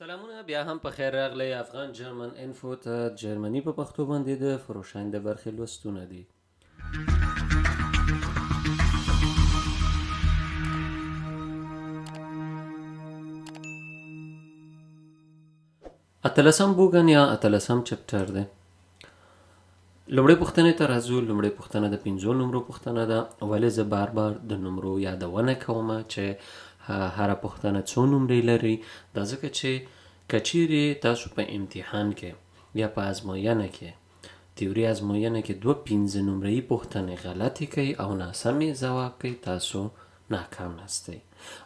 سلامونه بیا هم په خیر راغلی افغان جرمن انفو ته جرمني په پښتو باندې د فروشاین د برخې لوستونه دي. اتلسم بوګن یا اتلسم چپټر دی. لومړی پوښتنې ته راځو. لومړی پوښتنه د 5 نمرو پوښتنه ده. ولې زه بار بار د نمرو یادونه کوم چې هره پوښتنه څو نمرې لري؟ دا ځکه چې کچیرې تاسو په امتحان کې یا په ازموینه کې تیوري ازموینه کې 2-5 نمرې پوښتنې غلطي کوي او ناسمې ځواب کوي، تاسو ناکام نستئ.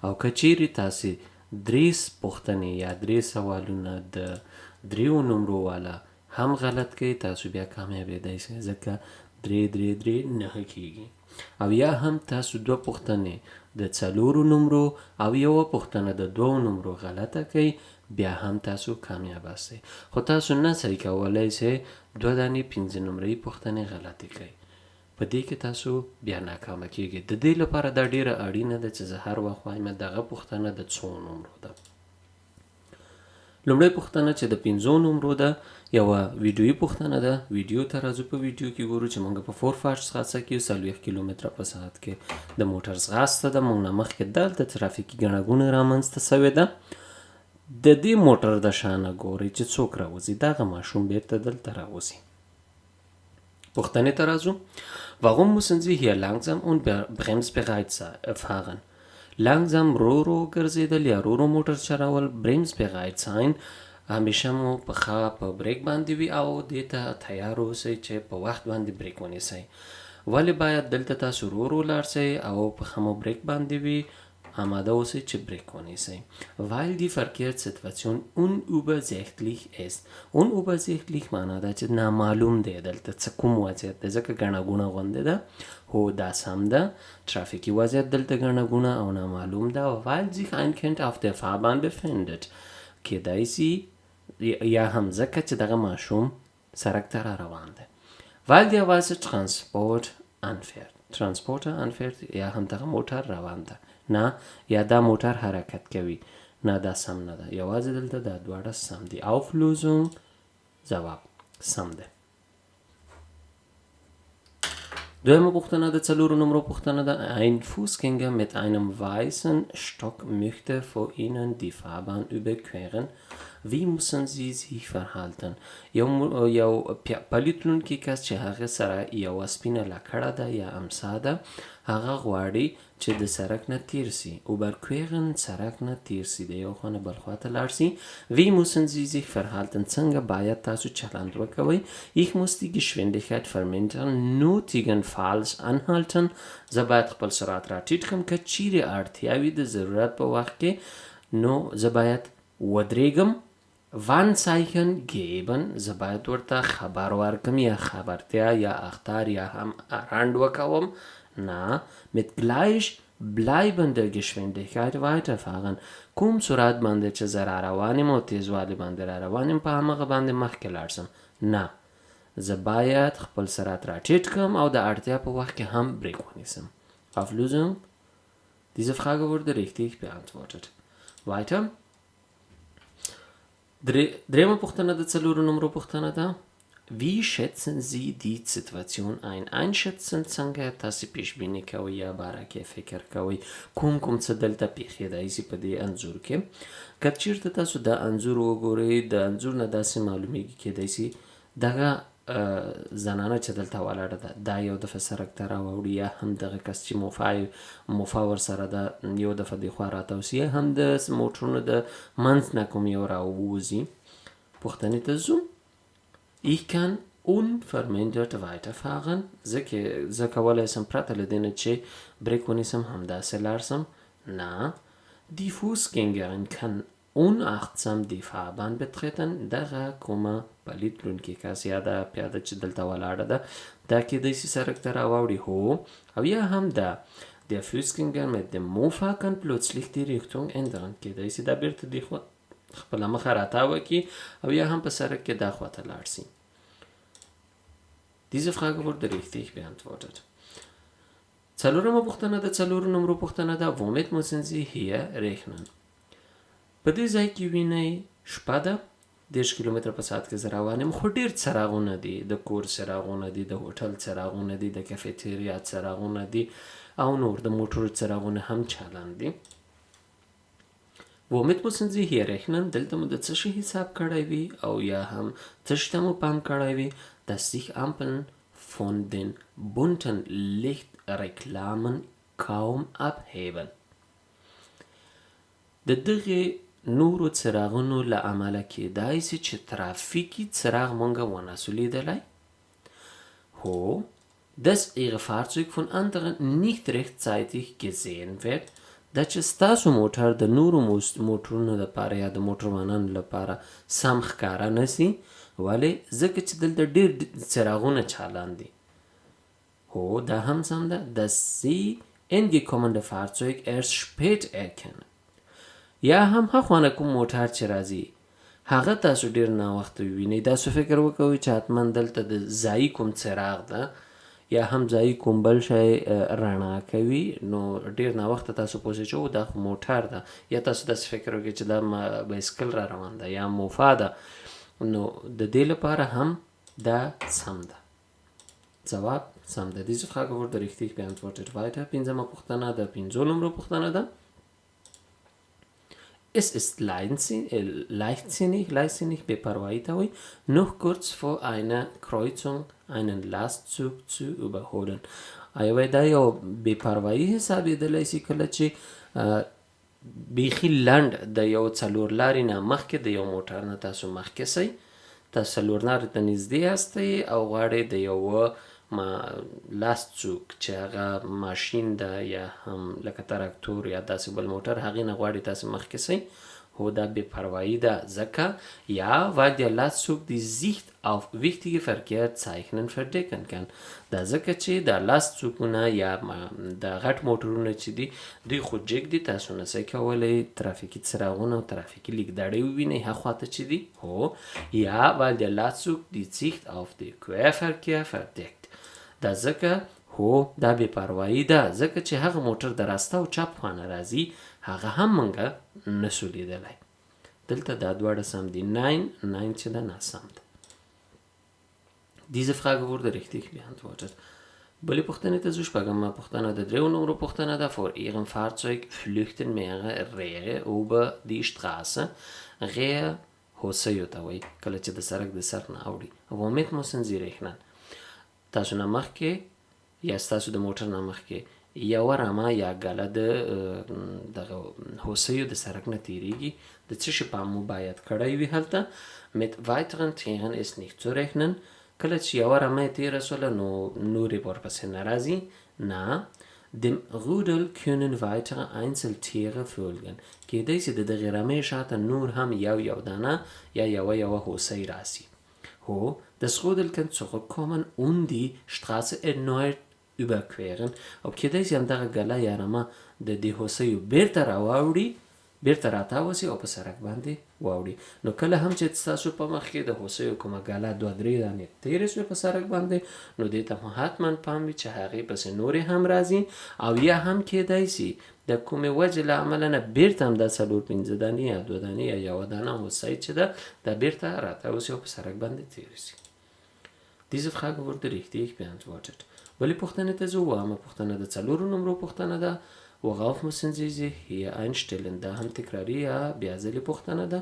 او کچیرې تاسو 3 پوښتنې یا 3 سوالونه د 3 نمرو والا هم غلط کوي، تاسو بیا کامیابېدای شئ، ځکه 3 نه کېږي. او یا هم تاسو 2 پوښتنې د 4 نمرو او یو پوښتنه د 2 نمرو غلطه کوي، بیا هم تاسو کامیاب یاستئ. خو تاسو نه شئ کولای چې 2 5 نمرې پوښتنې غلطې کوي. په دې کې تاسو بیا ناکامه کېږئ. د دې لپاره دا ډیره اړینه ده چې زه هر وخت وایم دغه پوښتنه د څو نمرو ده. لومړی پوښتنه چې د 5 نمرو ده یوه ویډیویي پوښتنه ده. ویډیو ته راځو. په ویډیو کې ګورو چې موږ په فورفارټ ځغاسته کې 40 کیلومتره په ساعت کې د موټر ځغاسته ده. موږ نه مخکې دلته ترافیکي ګڼه ګوڼه رامنځته شوې ده. د دې موټر د شانه ګورئ چې څوک راوځي. دغه ماشوم بیرته دلته راوځي. پوښتنې ته راځو. Warum müssen Sie hier langsam und bremsbereit fahren? langsam رو ګرځېدل یا رو موټر چلول، bremsbereit sein همیشه مو پښه په بریک باندې وي او دې ته تیار اوسئ چې په وخت باندې بریک ونیسئ. ولې باید دلته تاسو رو لاړ شئ او پښه مو بریک باندې وي؟ آماده اوسئ چې بریک ونیسئ. Weil die Verkehrssituation unübersichtlich ist. unübersichtlich معنا ده چې نامعلوم دی. دلته څه کوم وضعیت دی، ځکه ګڼه ګوڼه غوندې ده. هو دا سم ده. ترافیکي وضعیت دلته ګڼه ګوڼه او نامعلوم ده. Weil sich ein Kind auf der Fahrbahn befindet. کېدای شي یا هم ځکه چې دغه ماشوم سړک ته را روان دی. Weil der weiße Transporter anfährt یا هم دغه موټر روان ده. نه، یا دا موټر حرکت کوي. نه، دا سم نه ده. یوازې دلته دا دواړه سم دي. Auflösung ځواب سم ده. دویمه پوښتنه د 4 نمرو پوښتنه ده. Ein Fußgänger mit einem weißen Stock möchte vor Ihnen die Fahrbahn überqueren. Wie müssen Sie sich verhalten? یو پلیتلونکی کس چې هغه سره یو سپینه لکړه ده یا امسا ده، هغه غواړي چې د سړک نه تیر سي. überqueren سړک نه تیر سي، د یو خوا نه بل خوا ته لاړ سي. Wie müssen Sie sich verhalten? څنګه باید تاسو چلند وکوئ؟ Ich muss die Geschwindigkeit vermindern. nötigenfalls anhalten. زه باید خپل سرعت را ټیټ کړم که چیرې اړتیا وي د ضرورت په وخت کې، نو زه باید ودرېږم. Warnzeichen geben. زه باید ورته خبر ورکم یا خبرتیا یا اخطار یا هم رنډ وکوم. نه، mit gleichbleibender Geschwindigkeit weiterfahren. کوم سرعت باندې چې زه را روان یم او تیزوالي باندې را روان یم په همغه باندې مخکې لاړ شم. نه، زه باید خپل سرعت را ټیټ کړم او د اړتیا په وخت کې هم بریک ونیسم. Auflösung. Diese Frage wurde richtig beantwortet. Weiter. دریمه پوښتنه د 4 نمرو پوښتنه ده. Wie schätzen Sie die Situation ein? einschätzen څنګه تاسو پیش بینی کوئ یا باره کې فکر کوئ؟ کوم څه دلته پیښیدای شي په دې انځور کې؟ که چیرته تاسو دا انځور وګورئ، د انځور نه داسې معلومیږي کېدای شي دغه زنانه چې دلته ولاړه ده دا یو دفعه سړک ته راوړي، یا هم دغه کس چې موفا ورسره ده یو دفعه دې خوا راتاوسي، یا هم د موټرونو د منځ نه کوم یو راووځي. پوښتنې ته ځو. Ich kann unvermindert weiterfahren. زه کولی شم پرته له دې نه چې بریک ونیسم همداسې لاړ شم. نه. Die Fußgängerin kann unachtsam die Fahrbahn betreten. دغه کومه پلیتلونکې کس یا دا پیاده چې دلته ولاړه ده دا کېدای شي سړک ته راواوړي. هو. او یا هم دا Der Fußgänger mit dem Mofa kann plötzlich die Richtung ändern. کېدای شي دا بیرته دې خوا خپله مخه راتاو کړي او یا هم په سړک کې دا خوا ته لاړ شي. Diese Frage wurde richtig beantwortet. 4مه پوښتنه د 4 نمرو پوښتنه ده. Womit müssen Sie hier rechnen? په دې ځای کې وینئ شپه ده 10 کیلومتره په ساعت کې زه روان یم، خو ډېر څراغونه دي، د کور څراغونه دي، د هوټل څراغونه دي، د کافیتریا څراغونه دي او نور د موټرو څراغونه هم چالان دي. Womit müssen Sie hier rechnen? دلته مو د څه شي حساب کړی وي او یا هم څه شي ته مو پام کړی وي؟ dass sich Ampeln von den bunten Lichtreklamen kaum abheben. د دغې نورو څراغونو له امله کیدای سي چې ترافیکي څراغ مونږ ونسو لیدلی. Ho, dass Ihre Fahrzeug von anderen nicht rechtzeitig gesehen wird. دا چې ستاسو موټر د نورو موټرونو لپاره یا د موټروانانو لپاره سم ښکاره نسي. ولې؟ ځکه چې دلته ډېر څراغونه چالان دي. هو دا هم سم ده. dass Sie entgekommene Fahrzeug erst spät erkennen. یا هم هخوانه کوم موټر چې راځي هغه تاسو ډېر ناوخته ووینئ. داسې فکر وکوئ چې حتما دلته د ځایي کوم څراغ ده یا هم ځایي کوم بل شی رڼا کوي، نو ډېر ناوخته تاسو پوه شئ چې او دا خو موټر ده، یا تاسو داسې فکر وکړئ چې دا بایسکل را روان ده یا موفا ده، نو د دې لپاره هم دا سم ده. ځواب سم ده. Diese Frage wurde richtig beantwortet. Weiter. پنځمه پوښتنه د 5 نمبر پوښتنه ده. Es ist leichtsinnig, بپروایی ته وایي noch kurz vor einer Kreuzung einen Lastzug zu überholen. آیا وایي دا یو بپروایی حسابېدلی سي کله چې بیخي لنډ د یو څلور لارې نه مخکې د یو موټر نه تاسو مخکې سئ، تاسو څلور لارې ته نږدې هستئ او غواړئ د یوه لاستڅوک چې هغه ماشین ده یا هم لکه تراکتور یا داسې بل موټر هغې نه غواړئ تاسې مخکې سئ. هو دا بپروایی ده ځکه یا weil der Lastzug die Sicht auf wichtige Verkehrszeichen verdecken kann. دا ځکه چې دا لاستڅوکونه یا د غټ موټرونه چې دي دوی خو جګ دي، تاسو نسئ کولی ترافیکي څراغونه او ترافیکي لیکدړې ووینئ هخواته چې دي. هو یا weil der Lastzug die Sicht auf den Querverkehr verdeckt. دا ځکه هو دا بپروایی ده ځکه چې هغه موټر د راسته او چپ خواته راځي هغه هم مونږه نسو لیدلی. دلته دا دواړه سم دي. nein چې ده ناسم ده. Diese Frage wurde richtig beantwortet. بلې پوښتنې ته ځو. شپږمه پوښتنه د 3 نمبر پوښتنه ده. vor ihrem Fahrzeug flüchten mehrere Rehe über die Straße. Rehe هوسیو ته وایي کله چې د سړک د سر نه اوړي. womit müssen Sie rechnen؟ تاسو نه مخکې یا ستاسو د موټر نه مخکې یوه رمه یا ګله د دغه هوسیو د سړک نه تېرېږي. د څه شي پام مو باید کړی وي هلته. mit weiteren Tieren ist nicht zu rechnen. کله چې یوه رمه یې تېره سوله نو نورې ورپسې نه راځي. نه. dem Rudel können weitere Einzeltiere folgen. کیدای شي د دغې رمې شاته نور هم یو دانه یا یوه هوسۍ راسي. Ho, das Rudel kann zurückkommen und die Straße erneut überqueren. او کیدای شي همدغه ګله یا رمه د دې هوسیو بیرته راواوړي، بیرته راتاوسي او په سړک باندې واوړي. نو کله هم چې ستاسو په مخ کې د هوسیو کومه ګله 2-3 دانې تېرې سوې په سړک باندې، نو دې ته مو حتما پام وي چې هغې پسې نورې هم راځي او یا هم کیدای شي د کومې وجې له امله نه بیرته هم دا 4-5 دانې یا 2 دانې یا یوه دانه هوسۍ چې ده دا بیرته راتاوسي او په سړک باندې تېرې سي. Diese Frage wurde richtig beantwortet. بلې پوښتنې ته ځو. اوومه پوښتنه د 4 نمبرو پوښتنه ده. worauf müssen Sie sich hier einstellen؟ دا هم تکراري یا بیا ځلې پوښتنه ده.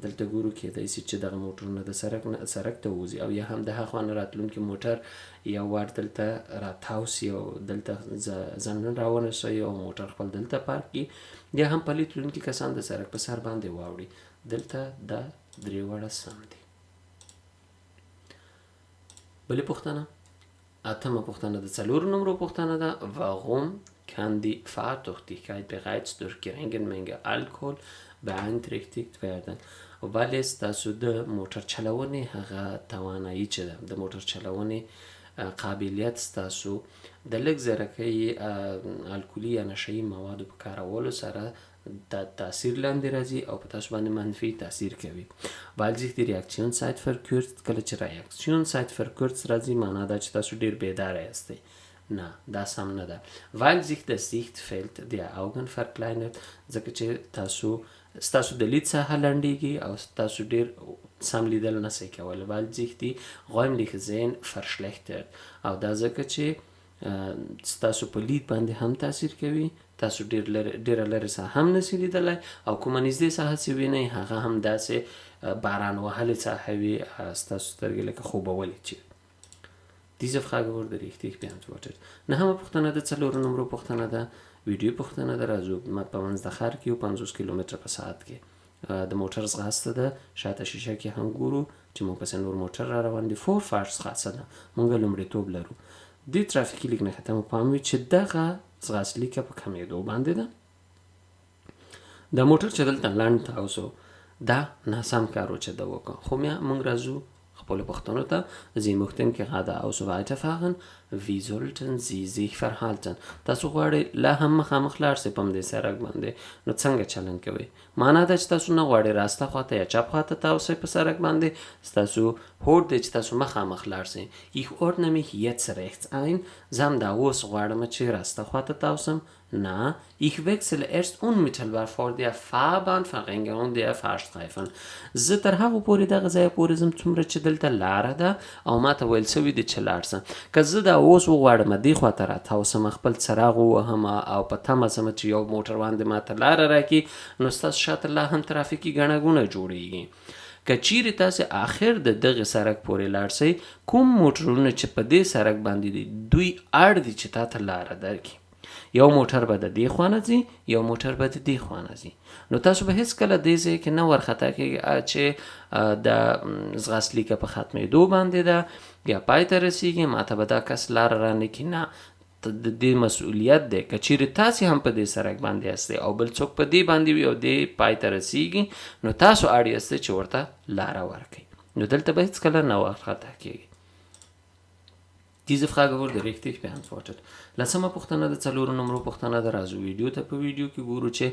دلته ګورو کیدای شي چې دغه موټرونه د سړک ته ووځي او یا هم د هخوا نه راتلونکي موټر یو وار دلته راتاو سي او دلته ځان راونیسي او موټر خپل دلته پارک کړي، یا هم پلي تلونکي کسان د سړک په سر باندې واوړي. دلته دا 3 واړه سم دي. بلې پوښتنه. اتمه پوښتنه د 4 نمبرو پوښتنه ده. warum kann die Fahrtüchtigkeit bereits durch geringe Menge Alkohol beeinträchtigt werden؟ ولې ستاسو د موټر چلونې هغه توانایي چې ده د موټر چلونې قابلیت ستاسو د لږ زرکۍ الکولي یا نشهیي موادو په کارولو سره د تاثیر لاندې راځي او په تاسو باندې منفي تاثیر کوي. weil sich die Reaktionszeit verkürzt. کله چې Reaktionszeit verkürzt راځي معنا دا چې تاسو ډېر بیداره یاستئ. نه دا سم نه ده. weil sich das Sichtfeld der Augen verkleinert. ځکه چې تاسو ستاسو د لید ساحه لنډیږي او ستاسو ډیر سم لیدل نسئ کولی weil sich die räumliche Sehen verschlechtert او دا ځکه چې ستاسو په لید باندې هم تاثیر کوي تاسو ډیره لرې ساحه هم نسئ لیدلی او کومه نږدې ساحه چې وینئ هغه هم داسې باران وهلې ساحه وي ستاسو سترګې لکه خوبولې چې Diese Frage wurde richtig beantwortet. نهمه پوښتنه د 4 نمبر پوښتنه ده ویډیو پوښتنه ده راځو په منځ د ښار کې 50 کیلومتره په ساعت کې د موټر ځغاسته ده شاته شیشه کې هم ګورو چې موږ پسې نور موټر را روان دي فورفارټ ځغاسته ده موږ لومړیتوب لرو دې ترافیکي لیک نښې ته مو پام وي چې دغه ځغاسته لیکه په کمېدو باندې ده د موټر چې دلته لنډ تاوسو دا ناسم کار و چې ده وکړه خو موږ راځو خپل پوښتنو ته Sie möchten gerade also weiterfahren wie sollten Sie sich verhalten تاسو غواړئ لا هم مخامخ لاړ شئ په همدې سړک باندې نو څنګه چلند کوئ معنا ده چې تاسو نه غواړئ راسته خواته یا چپ خواته تاوسئ په سړک باندې ستاسو هوډ دی چې تاسو مخامخ لاړ شئ Ich ordne mich jetzt rechts ein زه همدا اوس غواړم چې راسته خواته تاوسم Na, ich wechsle erst unmittelbar vor der Fahrbahnverringerung der Fahrstreifen. زه تر هغه پورې دغه ځای پورې ځم څومره چې دلته لاره ده او ما ته ویل سوي دي چې لاړ شم که زه دا اوس وغواړم دې خواته راتاوسم خپل څراغ ووهم او په تمه ځم چې یو موټروان دې ما ته لاره راکړي نو ستاسو شاته لا هم ترافیکي ګڼه ګوڼه جوړیږي که چیرې تاسې آخر د دغه سړک پورې لاړ شئ کوم موټرونه چې په دې سړک باندې دي دوی اړ دي چې تا ته لاره درکړي یو موټر به د دې خوا نه ځي یو موټر به د دې خوا نه ځي نو تاسو به هیڅکله دې ځای کې نه ورخطا کېږئ چې د ځغاست لیکه په ختمېدو باندې ده یا پای ته رسیږي ماته به دا کس لاره رانکړي نه د دې مسؤلیت دی که چیرې تاسې هم په دې سړک باندې هستئ او بل څوک په دې باندې وي او دې پای ته رسیږي نو تاسو اړ یاستئ چې ورته لاره ورکړئ نو دلته به هیڅکله نه ورخطا کېږئ Diese Frage wurde richtig beantwortet. لسمه پوښتنه د 4 نمبر پوښتنه ده راځو ویډیو ته په ویډیو کې ګورو چې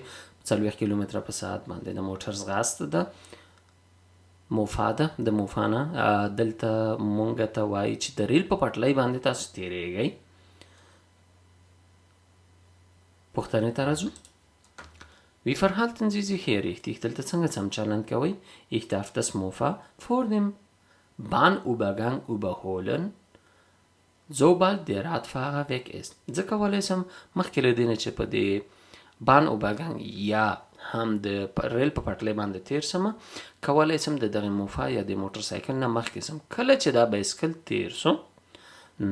40 کیلومتره په ساعت باندې د موټر ځغاسته ده موفا ده د موفا نه دلته مونږ ته وایي چې د ریل په پټلۍ باندې تاسو تیریږئ پوښتنې ته راځو Wie verhalten Sie sich hier richtig? دلته څنګه سم چلند کوئ Ich darf das Mofa vor dem Bahnübergang überholen sobald der Radfahrer weg ist. زه کولی شم مخکې له دې نه چې په دې Bahnübergang یا هم د ریل په پټلۍ باندې تیر شم کولی شم د دغې موفا یا د موټر سایکل نه مخکې شم کله چې دا بایسکل تیر شو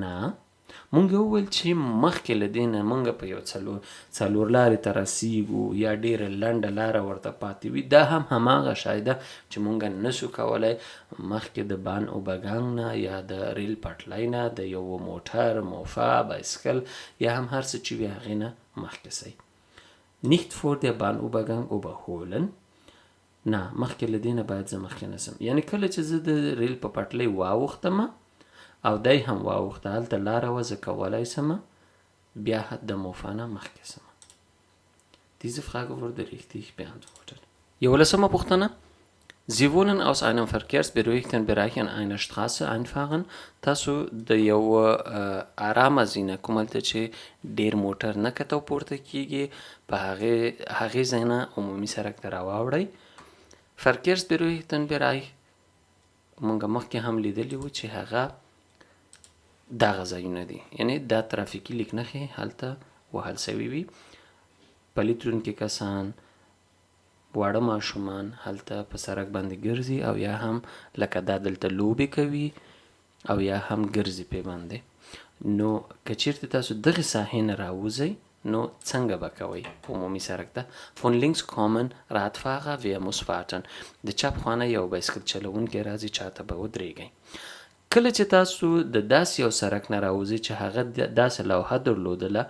نه مونږ وویل چې مخکې له دې نه مونږ په یو څلور لارې ته رسیږو یا ډېره لنډه لاره ورته پاتې وي دا هم هماغه شی ده چې مونږ نشو کولی مخکې د Bahnübergang نه یا د ریل پټلۍ نه د یو موټر موفا بایسکل یا هم هر څه چې وي هغې نه مخکې شئ Nicht vor der Bahnübergang überholen نه مخکې له دې نه باید زه مخکې نه شم یعنې کله چې زه د ریل په پټلۍ واوښتم او دی هم واوښته هلته لاره وه زه کولی شم بیا د موفا نه مخکې شم Diese Frage wurde richtig beantwortet. یولسمه پوښتنه Sie wollen aus einem verkehrsberuhigten Bereich an einer Straße einfahren تاسو د یو ارامه ځای نه کومهلته چې ډېر موټر نه کته او پورته کېږي په هغې ځای نه عمومي سړک ته راواوړئ verkehrsberuhigten Bereich مونږ مخکې هم لیدلي وو چې هغه دغه ځایونه دي یعنې دا ترافیکي لیک نښې هلته وهل سوي وي پلیت وړونکي کسان واړه ماشومان هلته په سړک باندې ګرځي او یا هم لکه دا دلته لوبې کوي او یا هم ګرځي پې باندې نو که چیرته تاسو دغې ساحې نه راوځئ نو څنګه به کوئ عمومي سړک ته von links kommen Radfahrer wer muss warten د چپ خوا نه یو بایسکل چلوونکی راځي چاته به ودرېږئ کله چې تاسو د داسې یو سړک نه راوځئ چې هغه داسې لوحه درلودله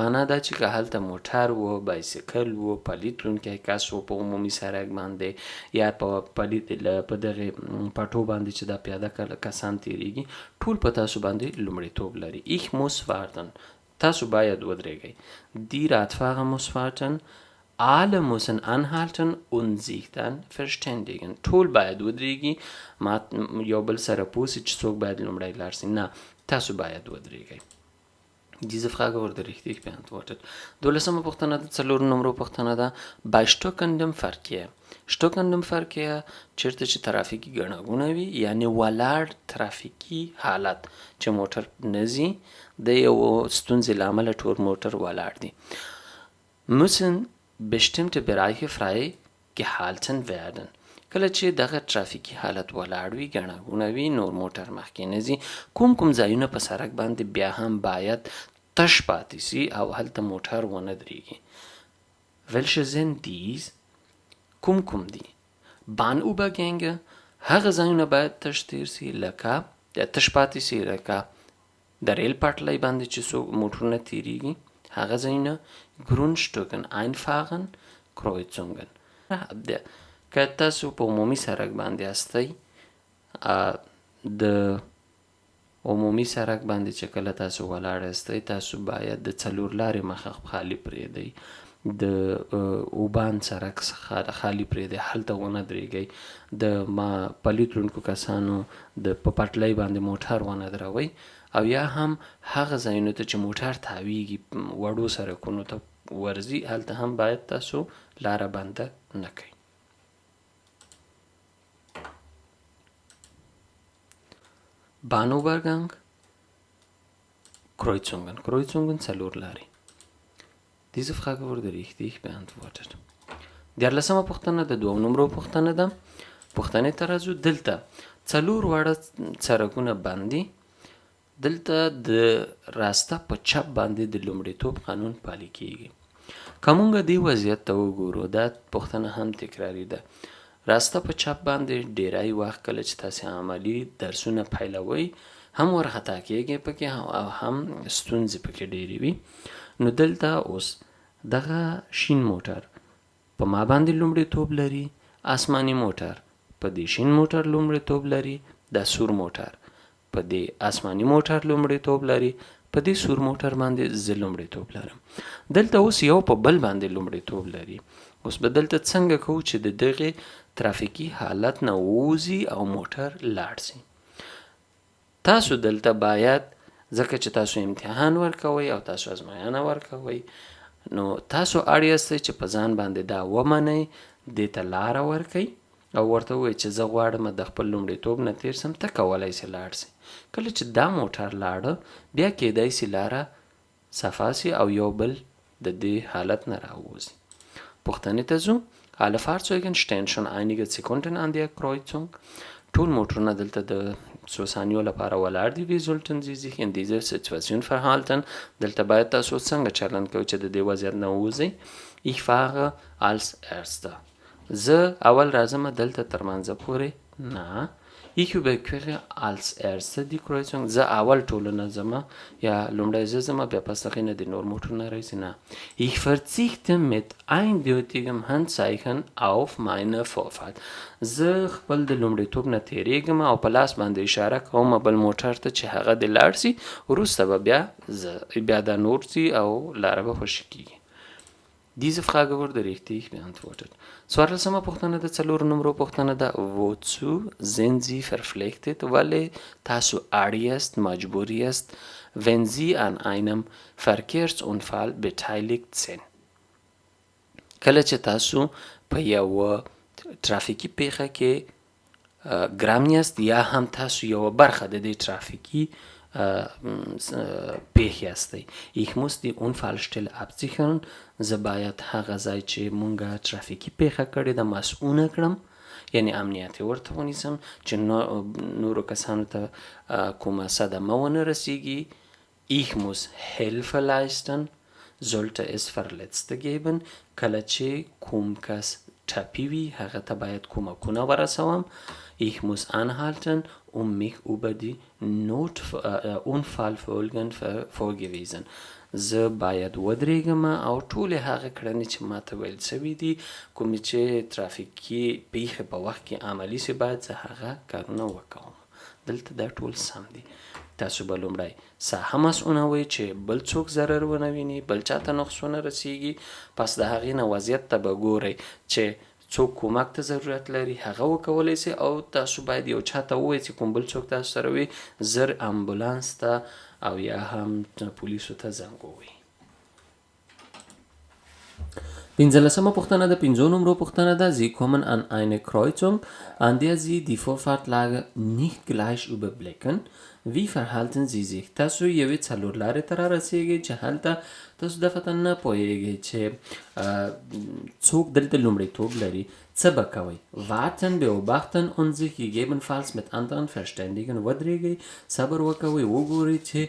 معنا دا چې که هلته موټر و بایسکل و پلیت وړونکی کس و په عمومي سړک باندې یا په دغې پټو باندې چې دا پیاده کسان تیریږي ټول په تاسو باندې لومړیتوب لري Ich muss warten تاسو باید ودرېږئ Die Radfahrer muss warten Alle müssen anhalten und sich dann verständigen. ټول باید ودرېږي یو بل سره پوسي چې څوک باید لومړی لاړ شي نه تاسو باید ودرېږئ Diese Frage wurde richtig beantwortet. 12 پوښتنه د 4 نمبر پوښتنه ده bei stockendem Verkehr. stockendem Verkehr چیرته چې ترافیکي ګڼه ګوڼه وي یعنی ولاړ ترافیکي حالت چې موټر نزي د یو ستونزې له امله ټول موټر ولاړ دي. müssen bestimmte Bereiche frei gehalten werden. کله چې دغه ترافیکي حالت ولاړ وي ګڼه ګوڼه وي نور موټر مخکې نه ځي کوم ځایونه په سړک باندې بیا هم باید تش پاتې سي او هلته موټر ونه درېږي. welche sind dies؟ کوم دي؟ Bahnübergänge هغه ځایونه باید تش تیر سي لکه تش پاتې سي لکه د ریل پټلۍ باندې چې څوک موټرونه تیریږي هغه ځایونه Grundstücken einfahren Kreuzungen. که تاسو په عمومي سړک باندې هستئ د عمومي سړک باندې چې کله تاسو ولاړ هستئ تاسو باید د 4 لارې مخه خالی پرېږدئ د اوبان سړک خالی پرېږدئ هلته ونه درېږئ د پلي تلونکو کسانو د په پټلۍ باندې موټر ونه دروئ او یا هم هغه ځایونو ته چې موټر تاویږي وړو سړکونو ته ورځي هلته هم باید تاسو لاره بنده نه کړئ. Bahnübergang Kreuzungen 4 لارې. Diese Frage wurde richtig beantwortet. 14 پوښتنه د 2 نمبر پوښتنه ده. پوښتنې ته راځو. دلته 4 واړه سړکونه باندې دلته د راسته په چپ باندې د لومړیتوب قانون پالي کیږي. که موږ دې وضعیت ته وګورو دا پوښتنه هم تکراري ده. راسته په چپ باندې ډیری وخت کله چې تاسې عملي درسونه پیلوئ هم ورخطا کیږي پکې او هم ستونزې پکې ډیرې وي. نو دلته اوس دغه شین موټر په ما باندې لومړیتوب لري آسماني موټر په دې شین موټر لومړیتوب لري دا سور موټر په دې آسماني موټر لومړیتوب لري په دې سور موټر باندې زه لومړیتوب لرم. دلته اوس یو په بل باندې لومړیتوب لري. اوس به دلته څنګه کوو چې د دغه ترافیکي حالت نه ووځي او موټر لاړ شي. تاسو دلته باید ځکه چې تاسو امتحان ورکوئ او تاسو ازموینه ورکوئ نو تاسو اړ یاستئ چې په ځان باندې دا ومنئ دې ته لاره ورکئ او ورته ووایئ چې زه غواړم د خپل لومړیتوب نه تیر سم ته کولی سې لاړ سې. کله چې دا موټر لاړه بیا کیدای سي لاره صفا سي او یو بل د دې حالت نه راووځي. پوښتنې ته ځو. Alle Fahrzeuge stehen schon einige Sekunden an der Kreuzung. ټول موټرونه دلته د څو ثانیو لپاره ولاړ دي. Wie sollten Sie sich in dieser Situation verhalten؟ دلته باید تاسو څنګه چلند کوئ چې د دې وضعیت نه ووځئ. Ich fahre als Erster. زه اول راځم دلته تر منځه پورې نه. Ich überquere als Erster die Kreuzung. زه اول ټولونه ځم یا لومړی زه ځم بیا پس هغې نه د نور موټرونه راځي نه. Ich verzichte mit eindeutigem Handzeichen auf meine Vorfahrt. زه خپل د لومړیتوب نه تېرېږم او په لاس باندې اشاره کوم بل موټر ته چې هغه دې لاړ سي وروسته به بیا دا نور سي او لاره به خوشي کېږي. Diese Frage wurde richtig beantwortet. 14 پوښتنه د 4 نمبر پوښتنه ده. Wozu sind Sie verpflichtet؟ ولې تاسو اړ یاست مجبور یاست wenn Sie an einem Verkehrsunfall beteiligt sind؟ کله چې تاسو په یو ترافیکي پیښه کې ګرام یاست یا هم تاسو یو برخه د دې ترافیکي پیښې هستئ. Ich muss die Unfallstelle absichern. زه باید هغه ځای چې مونږه ترافیکي پیښه کړې ده مسؤونه کړم یعنی امنیت یې ورته ونیسم چې نورو کسانو ته کومه صدمه ونه رسیږي. Ich muss Hilfe leisten sollte es Verletzte geben. کله چې کوم کس ټپي وي هغه ته باید کومکونه ورسوم. Ich muss anhalten mich über die Unfallfolgen vorgewiesen. زه باید ودرېږم او ټولې هغه کړنې چې ماته ویل شوي دي کومې چې ترافیکي پیښې په وخت کې عملي سي باید زه هغه کارونه وکوم. دلته دا ټول سم دي. تاسو به لومړی ساحه مسؤونوئ چې بل څوک ضرر ونه ویني بل چاته نقص ونه رسیږي. پس د هغې نه وضعیت ته به ګورئ چې څوک کومک ته ضرورت لري هغه وکولی سي او تاسو باید یو چاته ووایئ چې کوم بل څوک تاسو سره وي زر امبولانس ته او یا هم پولیسو ته زنګ ووهي. 15. Pochtener der 5 Numero Pochtener da, Sie kommen an eine Kreuzung, an der Sie die Vorfahrtlage nicht gleich überblicken. Wie verhalten Sie sich؟ تاسو یوې څلور لارې ته را رسیږئ چې هلته تاسو دغه نه پوهیږئ چې څوک دلته لومړیتوب لري، څه به کوئ؟ warten, beobachten und sich gegebenenfalls mit anderen verständigen. ودرېږئ، صبر وکوئ، وګورئ چې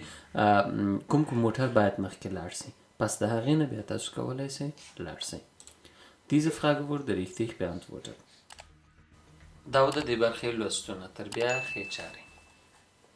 کوم موټر باید مخکې لاړ شي. پس د هغې نه بیا تاسو کولی شئ لاړ شئ. Diese Frage wurde richtig beantwortet. دا د دې برخې لوستونه تر بیا ښې چارې.